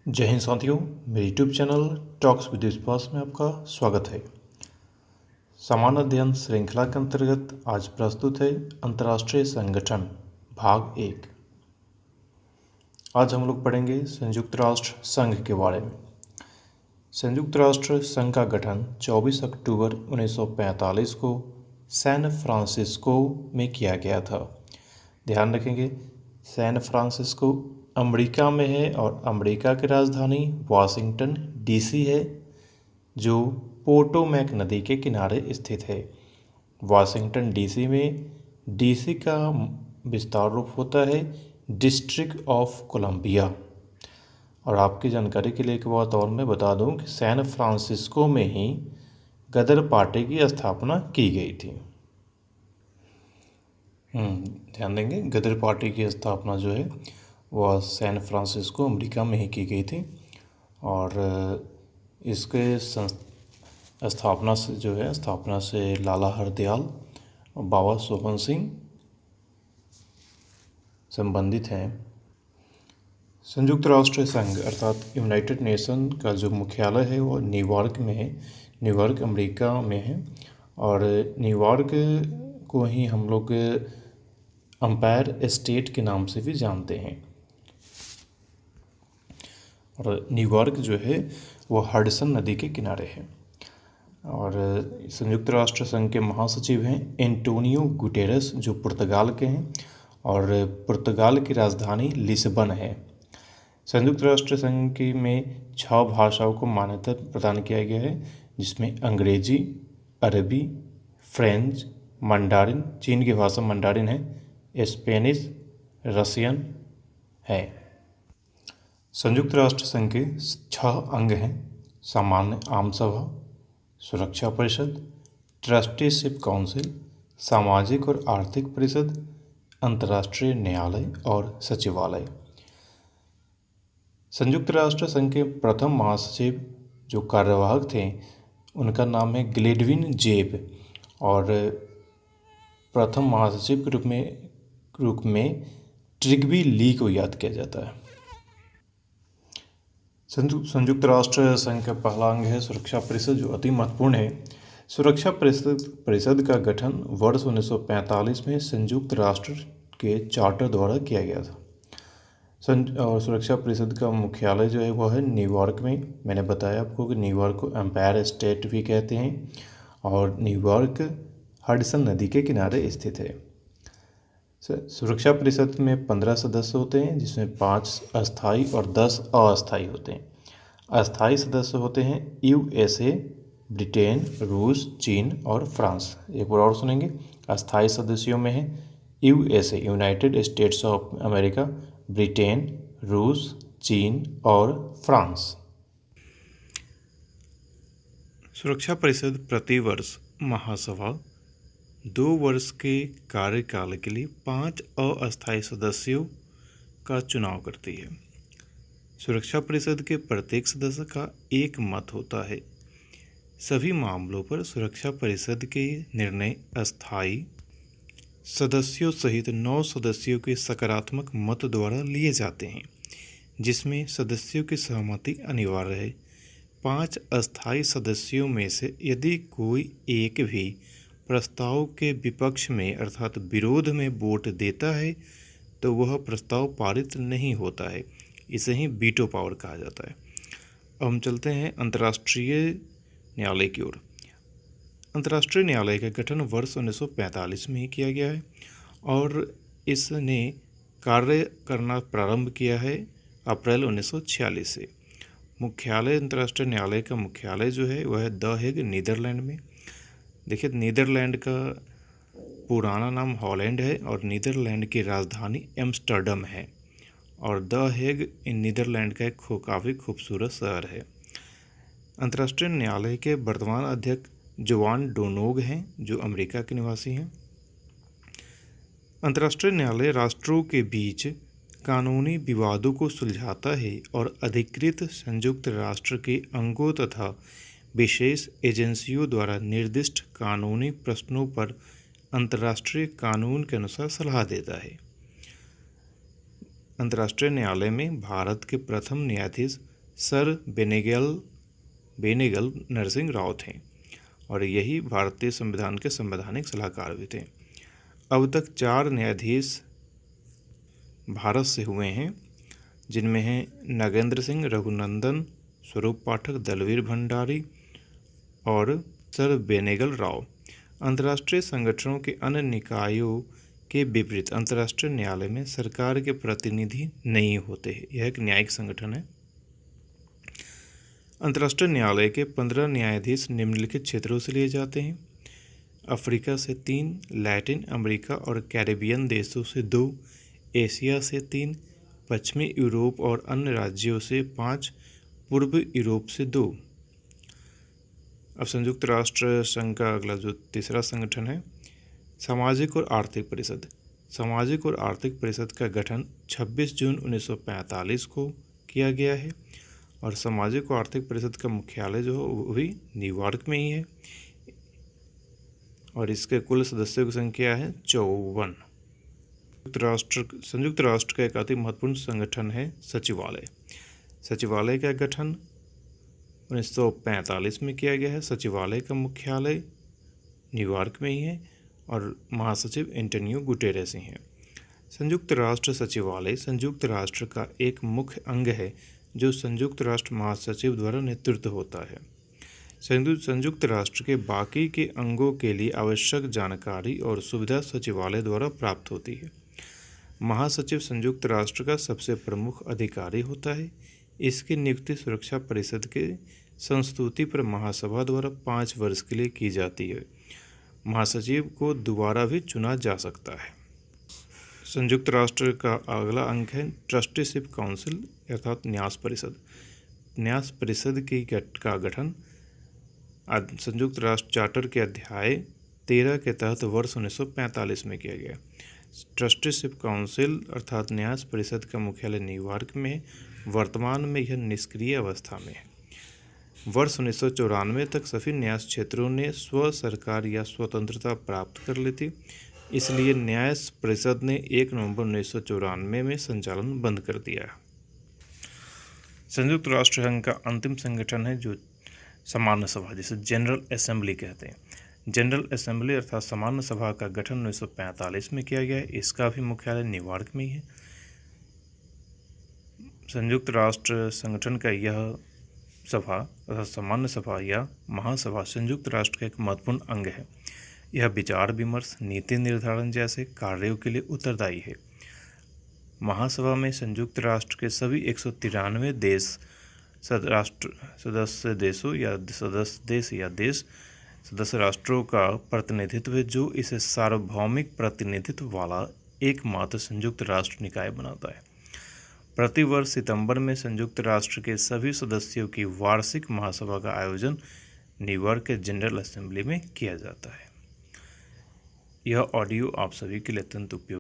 जय हिंद साथियों, मेरे यूट्यूब चैनल टॉक्स विद विश्वास में आपका स्वागत है। सामान्य अध्ययन श्रृंखला के अंतर्गत आज प्रस्तुत है अंतर्राष्ट्रीय संगठन भाग 1। आज हम लोग पढ़ेंगे संयुक्त राष्ट्र संघ के बारे में। संयुक्त राष्ट्र संघ का गठन 24 अक्टूबर 1945 को सैन फ्रांसिस्को में किया गया था। ध्यान रखेंगे, सैन फ्रांसिस्को अमेरिका में है और अमेरिका की राजधानी वाशिंगटन डीसी है, जो पोटोमैक नदी के किनारे स्थित है। वाशिंगटन डीसी में डीसी का विस्तार रूप होता है डिस्ट्रिक्ट ऑफ कोलंबिया। और आपकी जानकारी के लिए एक बात और मैं बता दूं कि सैन फ्रांसिस्को में ही गदर पार्टी की स्थापना की गई थी। ध्यान देंगे, गदर पार्टी की स्थापना जो है वह सैन फ्रांसिस्को अमेरिका में ही की गई थी। और इसके स्थापना से लाला हरदयाल और बाबा सोहन सिंह संबंधित हैं। संयुक्त राष्ट्र संघ अर्थात यूनाइटेड नेशन का जो मुख्यालय है वो न्यूयॉर्क में है। न्यूयॉर्क अमेरिका में है और न्यूयॉर्क को ही हम लोग एम्पायर स्टेट के नाम से भी जानते हैं। और न्यूयॉर्क जो है वो हडसन नदी के किनारे है। और संयुक्त राष्ट्र संघ के महासचिव हैं एंटोनियो गुटेरेस, जो पुर्तगाल के हैं और पुर्तगाल की राजधानी लिस्बन है। संयुक्त राष्ट्र संघ की में 6 भाषाओं को मान्यता प्रदान किया गया है, जिसमें अंग्रेजी, अरबी, फ्रेंच, मंडारिन, चीन की भाषा मंडारिन है, स्पेनिश, रसियन है। संयुक्त राष्ट्र संघ के 6 अंग हैं: सामान्य आम सभा, सुरक्षा परिषद, ट्रस्टीशिप काउंसिल, सामाजिक और आर्थिक परिषद, अंतर्राष्ट्रीय न्यायालय और सचिवालय। संयुक्त राष्ट्र संघ के प्रथम महासचिव जो कार्यवाहक थे उनका नाम है ग्लेडविन जेब, और प्रथम महासचिव के रूप में ट्रिग्बी ली को याद किया जाता है। संयुक्त राष्ट्र संघ का पहला अंग है सुरक्षा परिषद, जो अति महत्वपूर्ण है। सुरक्षा परिषद का गठन वर्ष 1945 में संयुक्त राष्ट्र के चार्टर द्वारा किया गया था। और सुरक्षा परिषद का मुख्यालय जो है वह है न्यूयॉर्क में। मैंने बताया आपको कि न्यूयॉर्क को एम्पायर स्टेट भी कहते हैं और न्यूयॉर्क हडसन नदी के किनारे स्थित है। सुरक्षा परिषद में 15 सदस्य होते हैं, जिसमें 5 अस्थायी और 10 अस्थायी होते हैं। अस्थायी सदस्य होते हैं यूएसए, ब्रिटेन, रूस, चीन और फ्रांस। एक बार और सुनेंगे। अस्थायी सदस्यों में है USA, United states of America, Britain, रूस, चीन और फ्रांस। सुरक्षा परिषद प्रतिवर्ष महासभा 2 वर्ष के कार्यकाल के लिए 5 अस्थायी सदस्यों का चुनाव करती है। सुरक्षा परिषद के प्रत्येक सदस्य का एक मत होता है। सभी मामलों पर सुरक्षा परिषद के निर्णय अस्थायी सदस्यों सहित 9 सदस्यों के सकारात्मक मत द्वारा लिए जाते हैं, जिसमें सदस्यों की सहमति अनिवार्य है। 5 अस्थायी सदस्यों में से यदि कोई एक भी प्रस्ताव के विपक्ष में अर्थात विरोध में वोट देता है तो वह प्रस्ताव पारित नहीं होता है। इसे ही वीटो पावर कहा जाता है। अब हम चलते हैं अंतर्राष्ट्रीय न्यायालय की ओर। अंतर्राष्ट्रीय न्यायालय का गठन वर्ष 1945 में ही किया गया है और इसने कार्य करना प्रारंभ किया है अप्रैल 1946 से। मुख्यालय अंतर्राष्ट्रीय न्यायालय का मुख्यालय जो है वह है द हेग, नीदरलैंड में। देखिए, नीदरलैंड का पुराना नाम हॉलैंड है और नीदरलैंड की राजधानी एम्स्टर्डम है। और द हेग इन नीदरलैंड का एक काफ़ी खूबसूरत शहर है। अंतर्राष्ट्रीय न्यायालय के वर्तमान अध्यक्ष जोआन डोनोग हैं, जो अमेरिका के निवासी हैं। अंतर्राष्ट्रीय न्यायालय राष्ट्रों के बीच कानूनी विवादों को सुलझाता है और अधिकृत संयुक्त राष्ट्र के अंगों तथा विशेष एजेंसियों द्वारा निर्दिष्ट कानूनी प्रश्नों पर अंतर्राष्ट्रीय कानून के अनुसार सलाह देता है। अंतर्राष्ट्रीय न्यायालय में भारत के प्रथम न्यायाधीश सर बेनेगल नरसिंह राव थे और यही भारतीय संविधान के संवैधानिक सलाहकार भी थे। अब तक 4 न्यायाधीश भारत से हुए हैं, जिनमें हैं नागेंद्र सिंह, रघुनंदन, स्वरूप पाठक, दलवीर भंडारी और सर बेनेगल राव। अंतर्राष्ट्रीय संगठनों के अन्य निकायों के विपरीत अंतर्राष्ट्रीय न्यायालय में सरकार के प्रतिनिधि नहीं होते हैं। यह एक न्यायिक संगठन है। अंतर्राष्ट्रीय न्यायालय के 15 न्यायाधीश निम्नलिखित क्षेत्रों से लिए जाते हैं: अफ्रीका से 3, लैटिन अमेरिका और कैरिबियन देशों से 2, एशिया से 3, पश्चिमी यूरोप और अन्य राज्यों से 5, पूर्व यूरोप से 2। अब संयुक्त राष्ट्र संघ का अगला जो तीसरा संगठन है, सामाजिक और आर्थिक परिषद। सामाजिक और आर्थिक परिषद का गठन 26 जून 1945 को किया गया है और सामाजिक और आर्थिक परिषद का मुख्यालय जो है वो भी न्यूयॉर्क में ही है और इसके कुल सदस्यों की संख्या है 54। संयुक्त राष्ट्र का एक अति महत्वपूर्ण संगठन है सचिवालय। सचिवालय का गठन 1945 में किया गया है। सचिवालय का मुख्यालय न्यूयॉर्क में ही है और महासचिव एंटोनियो गुटेरेस ही हैं। संयुक्त राष्ट्र सचिवालय संयुक्त राष्ट्र का एक मुख्य अंग है जो संयुक्त राष्ट्र महासचिव द्वारा नेतृत्व होता है। संयुक्त राष्ट्र के बाकी के अंगों के लिए आवश्यक जानकारी और सुविधा सचिवालय द्वारा प्राप्त होती है। महासचिव संयुक्त राष्ट्र का सबसे प्रमुख अधिकारी होता है। इसकी नियुक्ति सुरक्षा परिषद के संस्तुति पर महासभा द्वारा 5 वर्ष के लिए की जाती है। महासचिव को दोबारा भी चुना जा सकता है। संयुक्त राष्ट्र का अगला अंग है ट्रस्टीशिप काउंसिल अर्थात न्यास परिषद। न्यास परिषद का गठन संयुक्त राष्ट्र चार्टर के अध्याय 13 के तहत वर्ष 1945 में किया गया। ट्रस्टीशिप काउंसिल अर्थात न्यास परिषद का मुख्यालय न्यूयॉर्क में है। वर्तमान में यह निष्क्रिय अवस्था में है। वर्ष 1994 तक सभी न्यास क्षेत्रों ने स्व सरकार या स्वतंत्रता प्राप्त कर ली थी, इसलिए न्यास परिषद ने 1 नवंबर 1994 में संचालन बंद कर दिया। संयुक्त राष्ट्र संघ का अंतिम संगठन है जो सामान्य सभा, जिसे जनरल असेंबली कहते हैं। जनरल असेंबली अर्थात सामान्य सभा का गठन 1945 में किया गया है। इसका भी मुख्यालय न्यूयॉर्क में ही है। संयुक्त राष्ट्र संगठन का यह सभा अर्थात सामान्य सभा या महासभा संयुक्त राष्ट्र का एक महत्वपूर्ण अंग है। यह विचार विमर्श, नीति निर्धारण जैसे कार्यों के लिए उत्तरदायी है। महासभा में संयुक्त राष्ट्र के सभी 193 सदस्य राष्ट्रों का प्रतिनिधित्व है, जो इसे सार्वभौमिक प्रतिनिधित्व वाला एकमात्र संयुक्त राष्ट्र निकाय बनाता है। प्रतिवर्ष सितंबर में संयुक्त राष्ट्र के सभी सदस्यों की वार्षिक महासभा का आयोजन न्यूयॉर्क के जनरल असेंबली में किया जाता है। यह ऑडियो आप सभी के लिए अत्यंत उपयोगी